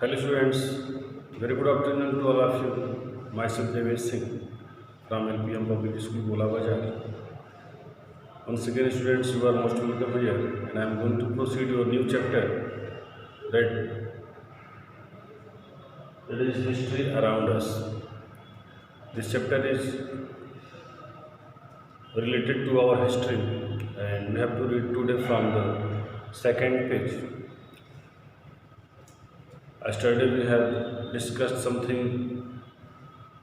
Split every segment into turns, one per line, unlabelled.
Hello students, very good afternoon to all of you. Myself Devesh Singh from LPM Public School, Gola Bazar. Once again students, you are most welcome here and I am going to proceed your new chapter that is history around us. This chapter is related to our history and we have to read today from the second page. Yesterday we have discussed something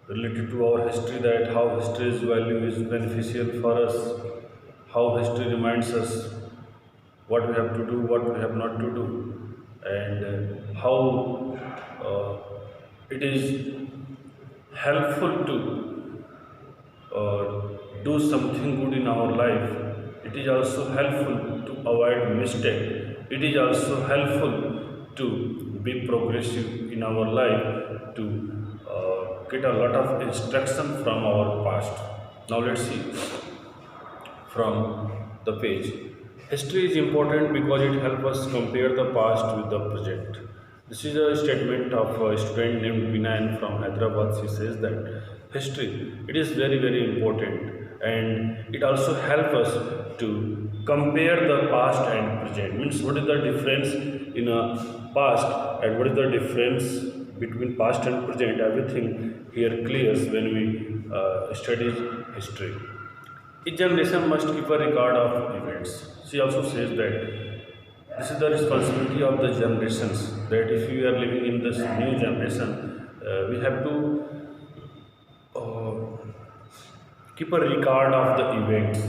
related to our history, that how history's value is beneficial for us, how history reminds us what we have to do, what we have not to do, and how it is helpful to do something good in our life. It is also helpful to avoid mistake. It is also helpful to be progressive in our life, to get a lot of instruction from our past. Now let's see from the page. History is important because it helps us compare the past with the present. This is a statement of a student named Vinayan from Hyderabad. She says that history, it is very important, and it also helps us to compare the past and present. Means what is the difference in a past and what is the difference between past and present. Everything here clears when we study history. Each generation must keep a record of events. She also says that this is the responsibility of the generations, that if we are living in this new generation, we have to uh, keep a record of the events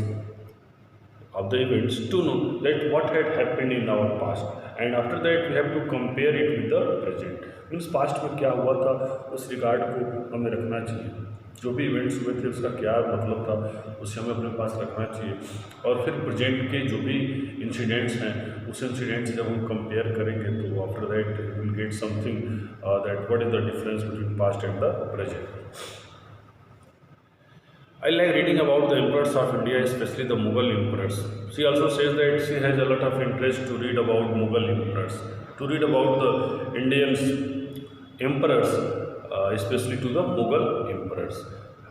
to know that what had happened in our past, and after that we have to compare it with the present. Means past में क्या हुआ था उस record को हमें रखना चाहिए, जो भी इवेंट्स हुए थे उसका क्या मतलब था उसे हमें अपने पास रखना चाहिए, और फिर प्रेजेंट के जो भी इंसिडेंट्स हैं उस इंसिडेंट से जब हम कंपेयर करेंगे तो after that will get something that what is the difference between past and the present. I like reading about the emperors of India, especially the Mughal emperors. She also says that she has a lot of interest to read about Mughal emperors, to read about the Indians emperors, especially to the Mughal emperors.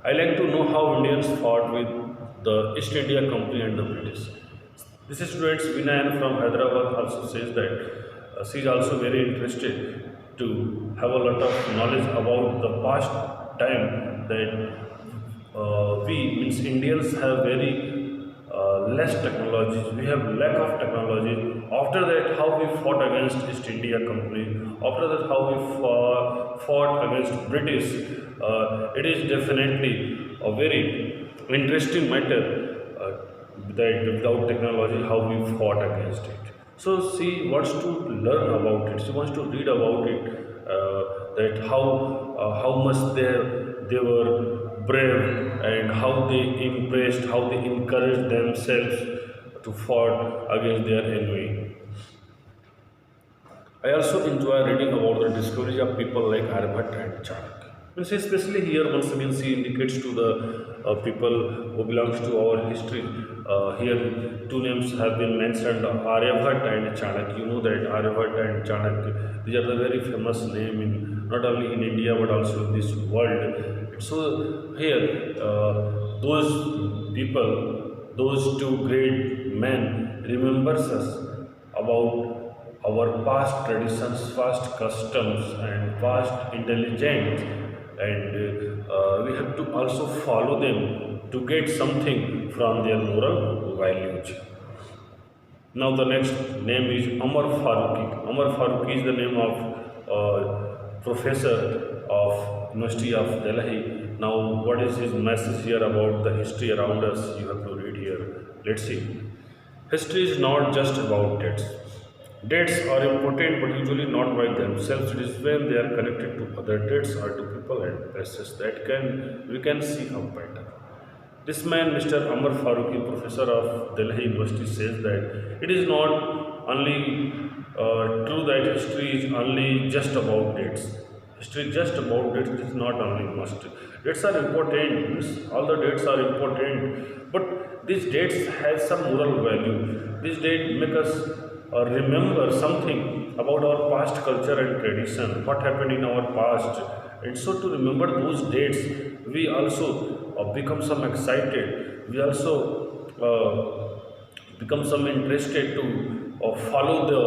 I like to know how Indians fought with the East India Company and the British. This student Vinayan from Hyderabad also says that she is also very interested to have a lot of knowledge about the past time, that we means Indians have very less technologies. We have lack of technology. After that, how we fought against East India Company. After that, how we fought against British. It is definitely a very interesting matter that without technology, how we fought against it. So she wants to learn about it. She wants to read about it. That how much they were brave, and how they impressed, how they encouraged themselves to fight against their enemy. I also enjoy reading about the discoveries of people like Aryabhatta and Chanakya. Means especially here, once again, she indicates to the people who belongs to our history. Here, two names have been mentioned: Aryabhatta and Chanakya. You know that Aryabhatta and Chanakya, these are the very famous name in not only in India but also in this world. So here, those people, those two great men, remembers us about our past traditions, past customs, and past intelligence, and we have to also follow them to get something from their moral values. Now the next name is Amar Farooqi. Amar Farooqi is the name of professor of University of Delhi. Now what is his message here about the history around us? You have to read here. Let's see. History is not just about dates. Dates are important but usually not by themselves. It is when they are connected to other dates or to people and places that we can see how better. This man, Mr. Amar Farooqi, professor of Delhi University, says that it is not only true that history is only just about dates. History is just about dates, it is not only must. Dates are important, means all the dates are important, but these dates have some moral value. These dates make us remember something about our past culture and tradition, what happened in our past. And so to remember those dates, we also become some excited. We also become some interested to follow the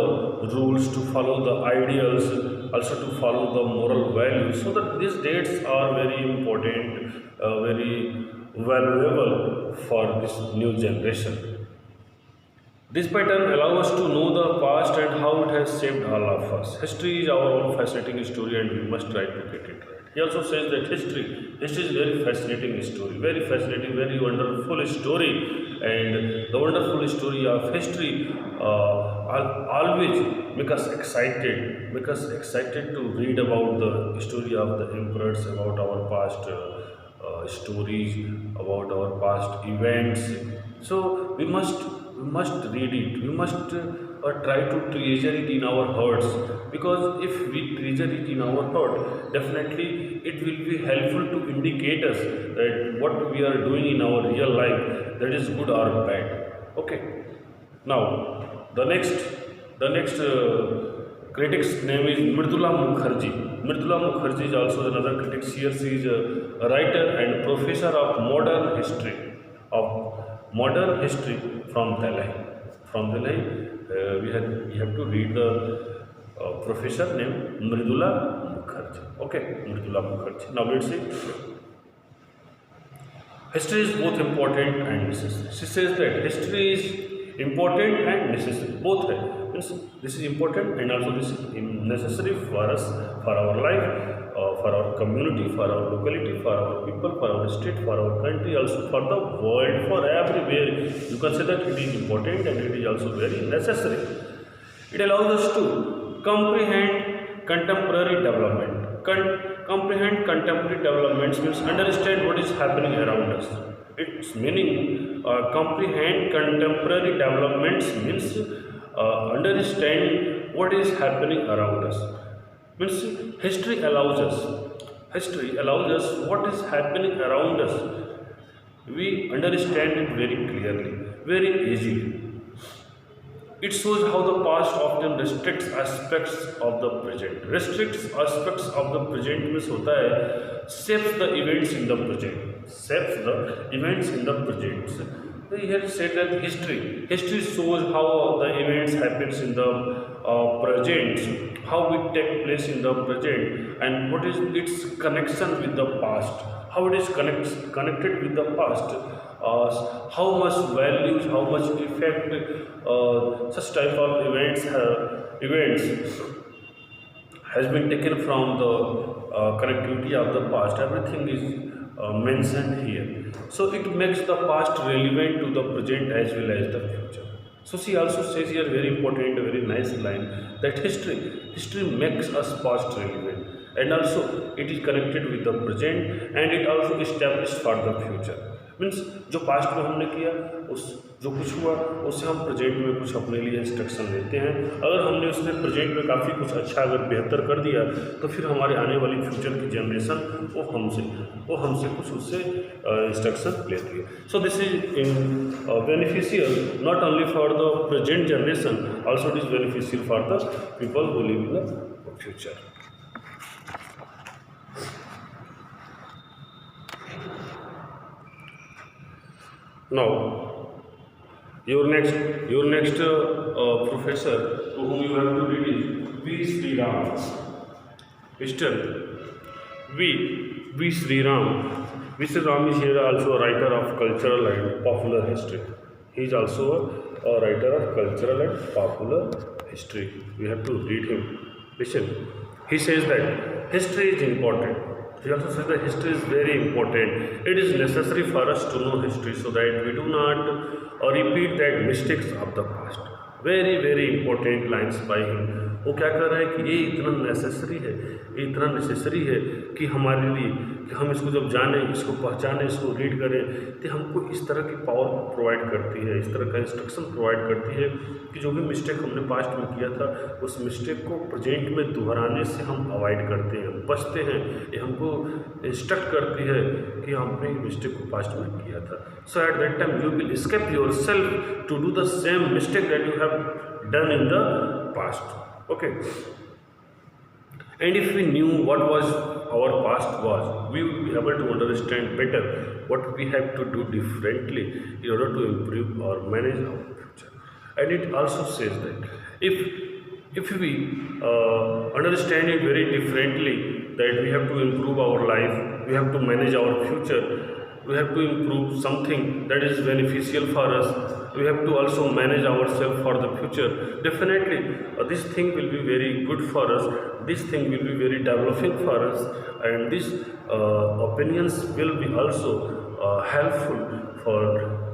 rules, to follow the ideals, also to follow the moral values. So that these dates are very important, very valuable for this new generation. This pattern allows us to know the past and how it has shaped all of us. History is our own fascinating story and we must try to get it right. He also says that history is very fascinating story, very fascinating, very wonderful story. And the wonderful story of history always make us excited to read about the story of the emperors, about our past stories, about our past events. So we must read it. We must try to treasure it in our hearts, because if we treasure it in our heart, definitely it will be helpful to indicate us that what we are doing in our real life, that is good or bad. Okay. Now the next critic's name is Mridula Mukherjee. Mridula Mukherjee is also another critic. Here she is a writer and professor of modern history from Delhi. From Delhi, we have to read the professor named Mridula Mukherjee. Okay, Mridula Mukherjee. Now let's see. History is both important and necessary. She says that history is important and necessary. Both है. Means this is important and also this is necessary for us, for our life, for our community, for our locality, for our people, for our state, for our country, also for the world, for everywhere. You can say that it is important and it is also very necessary. It allows us to comprehend contemporary development. Comprehend contemporary developments means understand what is happening around us. Its meaning, comprehend contemporary developments means understand what is happening around us. Means history allows us what is happening around us. We understand it very clearly, very easily. It shows how the past often restricts aspects of the present. Restricts aspects of the present means होता है shapes the events in the present. Shapes the events in the present. So here said that history shows how the events happens in the present, how it take place in the present, and what is its connection with the past. How it is connected with the past. How much values, how much effect such type of events has been taken from the connectivity of the past. Everything is mentioned here. So it makes the past relevant to the present as well as the future. So she also says here very important, very nice line, that history makes us past relevant, and also it is connected with the present and it also established for the future. Means जो past में हमने किया, उस जो कुछ हुआ उससे हम प्रेजेंट में कुछ अपने लिए इंस्ट्रक्शन लेते हैं. अगर हमने उसमें प्रेजेंट में काफ़ी कुछ अच्छा अगर बेहतर कर दिया तो फिर हमारे आने वाली फ्यूचर की जनरेशन वो हमसे कुछ उससे इंस्ट्रक्शन लेती है. So this is in beneficial not only for the present generation, also it is beneficial for the people who live in the future. Now, your next professor to whom you have to read is V. Sri Ram. Mr. V. Sri Ram. V. Sri Ram is here also a writer of cultural and popular history. He is also a writer of cultural and popular history. We have to read him. Listen. He says that history is important. He also says that history is very important. It is necessary for us to know history so that we do not repeat that mistakes of the past. Very very important lines by him. वो क्या कर रहा है कि ये इतना necessary है कि हमारे लिए कि हम इसको जब जानें, इसको पहचानें, इसको रीड करें तो हमको इस तरह की पावर प्रोवाइड करती है, इस तरह का इंस्ट्रक्शन प्रोवाइड करती है कि जो भी मिस्टेक हमने पास्ट में किया था उस मिस्टेक को प्रेजेंट में दोहराने से हम अवॉइड करते हैं, बचते हैं. ये हमको इंस्ट्रक्ट करती है कि हमने मिस्टेक को पास्ट में किया था. So at that time you will escape yourself to do the same mistake that you have done in the past. Okay, and if we knew what was our past was, we would be able to understand better what we have to do differently in order to improve or manage our future. And it also says that if we understand it very differently, that we have to improve our life, we have to manage our future, we have to improve something that is beneficial for us, we have to also manage ourselves for the future. Definitely this thing will be very good for us, this thing will be very developing for us, and these opinions will be also helpful for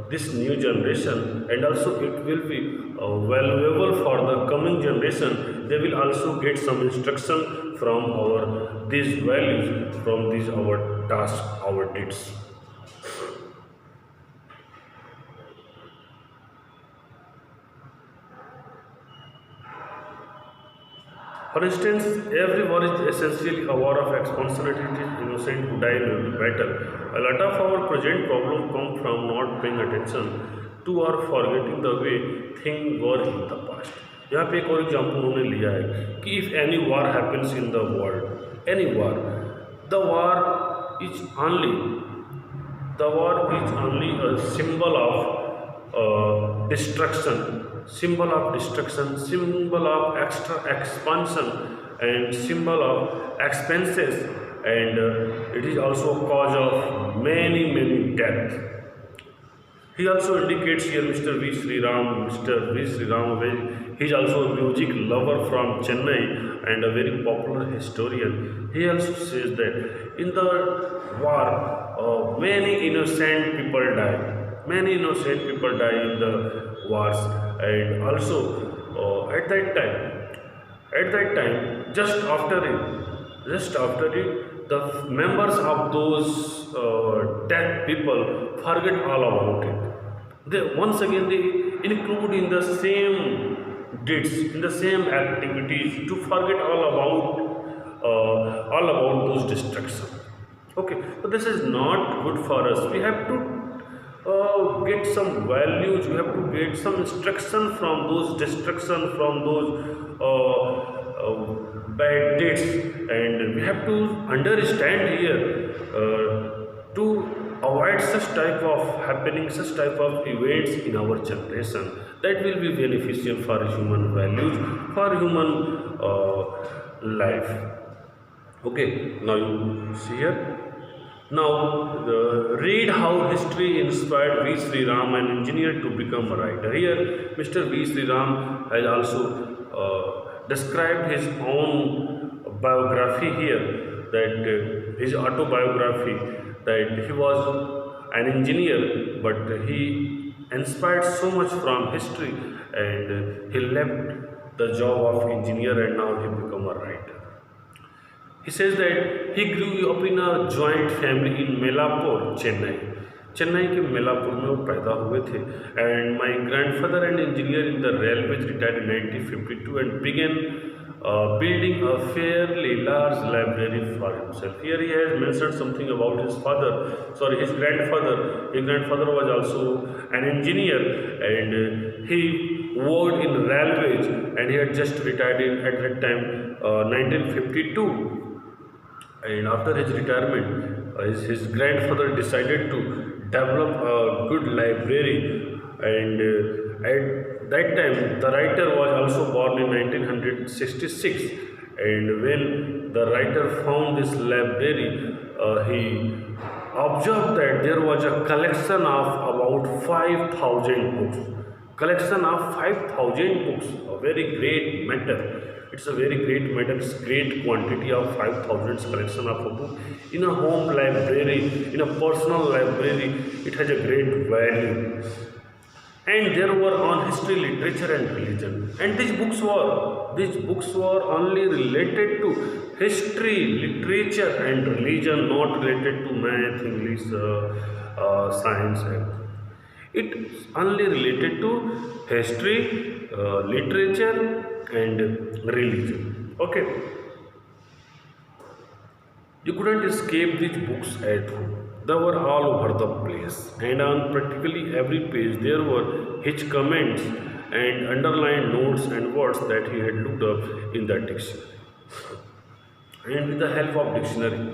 this new generation, and also it will be valuable for the coming generation. They will also get some instruction from our these values, from these our tasks, our deeds. For instance, everyone is essentially aware of responsibility. It is innocent who die in every battle. A lot of our present problem come from not paying attention to or forgetting the way things were in the past. यहाँ पे एक और example उन्होंने लिया है कि if any war happens in the world, any war, the war is only the war is only a symbol of destruction, symbol of destruction, symbol of extra expansion, and symbol of expenses, and it is also a cause of many death. He also indicates here Mr. V. Sri Ram. Mr. V. Sri Ram, he is also a music lover from Chennai and a very popular historian. He also says that in the war, many innocent people die. Many innocent people die in the wars, and also at that time, just after it, the members of those dead people forget all about it. They once again they include in the same deeds, in the same activities, to forget all about those destructions. Okay, so this is not good for us. We have to get some values, we have to get some instruction from those destruction, from those bad deeds, and we have to understand here to avoid such type of happening, such type of events in our generation. That will be beneficial for human values, for human life. Okay, now you see here. Now read how history inspired V. Sri Ram, an engineer, to become a writer. Here Mr. V. Sri Ram has also described his own biography here, that his autobiography, that he was an engineer, but he inspired so much from history, and he left the job of engineer and now he become a writer. He says that he grew up in a joint family in Melapur, Chennai. Chennai के मेलापुर में वो पैदा हुए थे. And my grandfather and engineer in the railways retired in 1952 and began building a fairly large library for himself. Here he has mentioned something about his father, sorry, his grandfather. His grandfather was also an engineer, and he worked in railways, and he had just retired at that time, 1952. And after his retirement, his grandfather decided to develop a good library, and at that time the writer was also born in 1966. And when the writer found this library, he observed that there was a collection of about 5,000 books. Collection of 5,000 books, a very great matter. It's a very great matter. It's great quantity of 5,000 collection of a book in a home library, in a personal library. It has a great value. And there were on history, literature, and religion. And these books were only related to history, literature, and religion, not related to math, English, science. It's only related to history, literature, and religion. Okay. You couldn't escape these books at home. They were all over the place, and on practically every page there were his comments and underlined notes and words that he had looked up in that dictionary. And with the help of dictionary,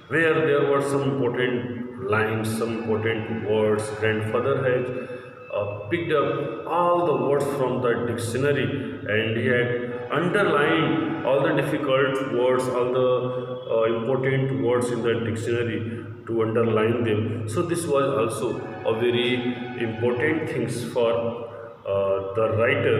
where there were some important lines, some important words, grandfather had picked up all the words from the dictionary, and he had underlined all the difficult words, all the important words in the dictionary to underline them. So this was also a very important things for the writer,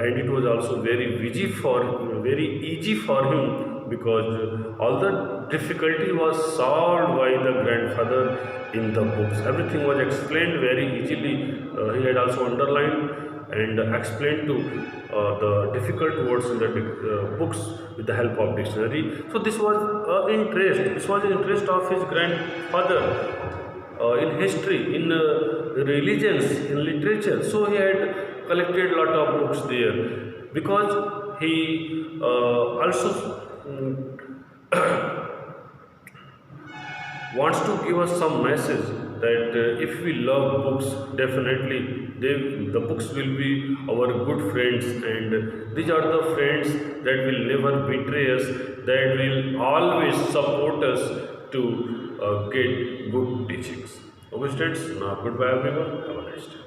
and it was also very easy for him, because all the difficulty was solved by the grandfather in the books. Everything was explained very easily. He had also underlined and explained to the difficult words in the books with the help of dictionary. So this was interest. This was the interest of his grandfather in history, in religions, in literature. So he had collected a lot of books there, because he also wants to give us some message that if we love books, definitely the books will be our good friends, and these are the friends that will never betray us, that will always support us to get good teachings. Okay, students, now goodbye everyone. Have a nice day.